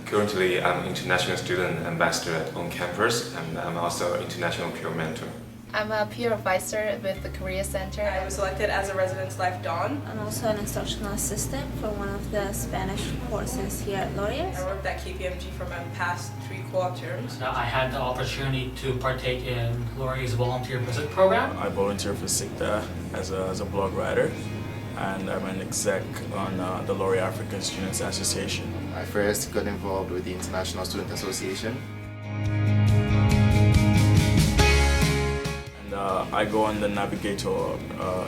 Currently, I'm international student ambassador at On Campus, and I'm also international peer mentor. I'm a peer advisor with the Career Center. I was selected as a Residence Life Dawn. I'm also an instructional assistant for one of the Spanish courses here at Laurier. I worked at KPMG for my past 3 co-op terms. I had the opportunity to partake in Laurier's volunteer visit program. I volunteer for SIGTA as a blog writer, and I'm an exec on the Laurier African Students Association. I first got involved with the International Student Association. I go on the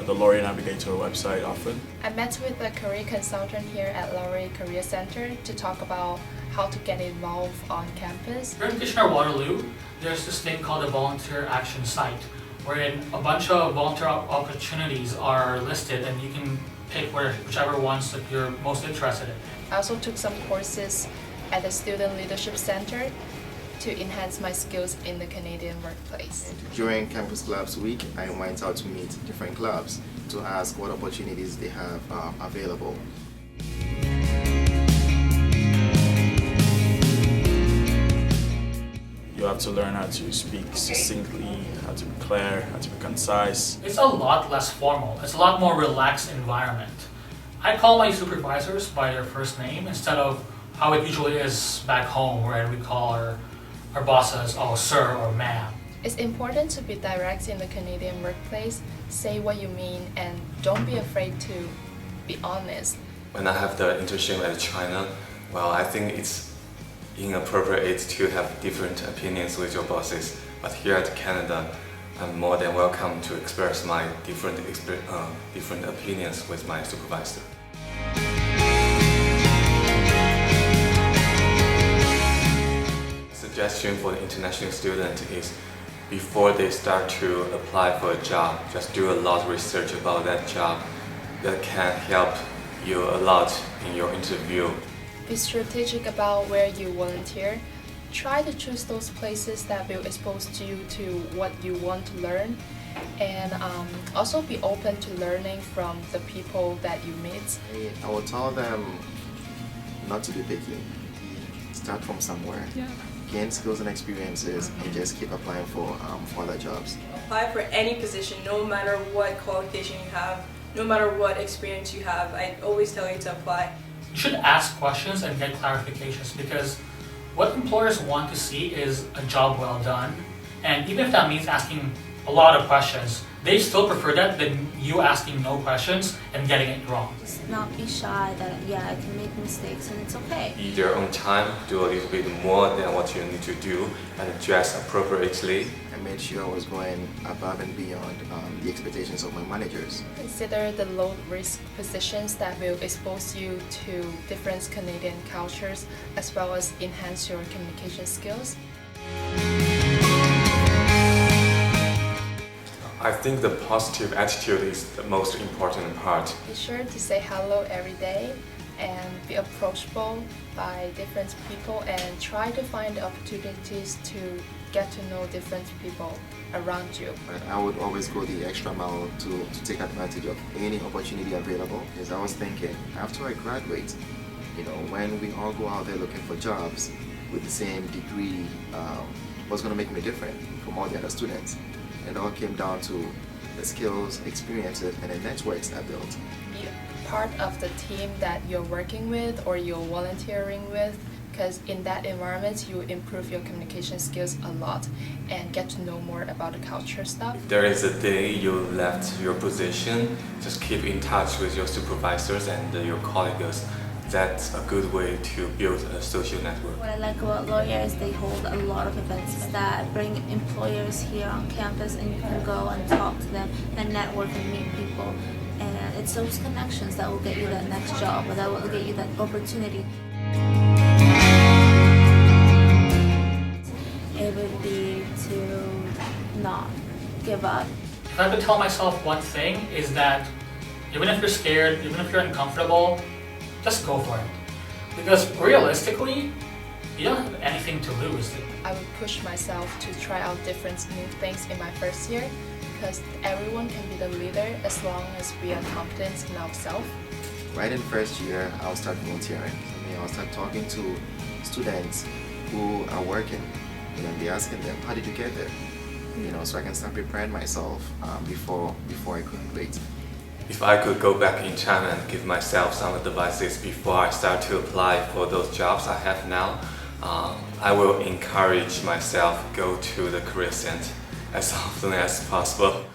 the Laurier Navigator website often. I met with a career consultant here at Laurier Career Center to talk about how to get involved on campus. Here in Kitchener-Waterloo, there's this thing called a volunteer action site, wherein a bunch of volunteer opportunities are listed and you can pick whichever ones that you're most interested in. I also took some courses at the Student Leadership Center to enhance my skills in the Canadian workplace. During Campus Clubs Week, I went out to meet different clubs to ask what opportunities they have available. You have to learn how to speak succinctly, how to be clear, how to be concise. It's a lot less formal. It's a lot more relaxed environment. I call my supervisors by their first name instead of how it usually is back home, where we call our bosses, oh, sir or ma'am. It's important to be direct in the Canadian workplace, say what you mean, and don't be afraid to be honest. When I have the internship at China, well, I think it's inappropriate to have different opinions with your bosses. But here at Canada, I'm more than welcome to express my different opinions with my supervisor. Suggestion for the international student is before they start to apply for a job, just do a lot of research about that job. That can help you a lot in your interview. Be strategic about where you volunteer. Try to choose those places that will expose you to what you want to learn, and also be open to learning from the people that you meet. I will tell them not to be picky. Start from somewhere. Gain skills and experiences and just keep applying for other jobs. Apply for any position, no matter what qualification you have, no matter what experience you have. I always tell you to apply. You should ask questions and get clarifications, because what employers want to see is a job well done, and even if that means asking a lot of questions, they still prefer that than you asking no questions and getting it wrong. Just not be shy that, yeah, I can make mistakes and it's okay. Be there on time, do a little bit more than what you need to do, and dress appropriately. I made sure I was going above and beyond the expectations of my managers. Consider the low-risk positions that will expose you to different Canadian cultures, as well as enhance your communication skills. I think the positive attitude is the most important part. Be sure to say hello every day and be approachable by different people, and try to find opportunities to get to know different people around you. But I would always go the extra mile to take advantage of any opportunity available. Because I was thinking, after I graduate, when we all go out there looking for jobs with the same degree, what's going to make me different from all the other students? It all came down to the skills, experiences, and the networks I built. Be part of the team that you're working with or you're volunteering with, because in that environment you improve your communication skills a lot and get to know more about the culture stuff. If there is a day you left your position, just keep in touch with your supervisors and your colleagues. That's a good way to build a social network. What I like about Laurier is they hold a lot of events that bring employers here on campus, and you can go and talk to them and network and meet people. And it's those connections that will get you that next job, or that will get you that opportunity. It would be to not give up. If I could tell myself one thing, is that even if you're scared, even if you're uncomfortable, just go for it. Because realistically, you don't have anything to lose. I would push myself to try out different new things in my first year, because everyone can be the leader as long as we are confident in ourselves. Right in first year, I'll start volunteering. I I'll start talking to students who are working, and be asking them, how did you get there? So I can start preparing myself before I graduate. If I could go back in time and give myself some advices before I start to apply for those jobs I have now, I will encourage myself go to the career center as often as possible.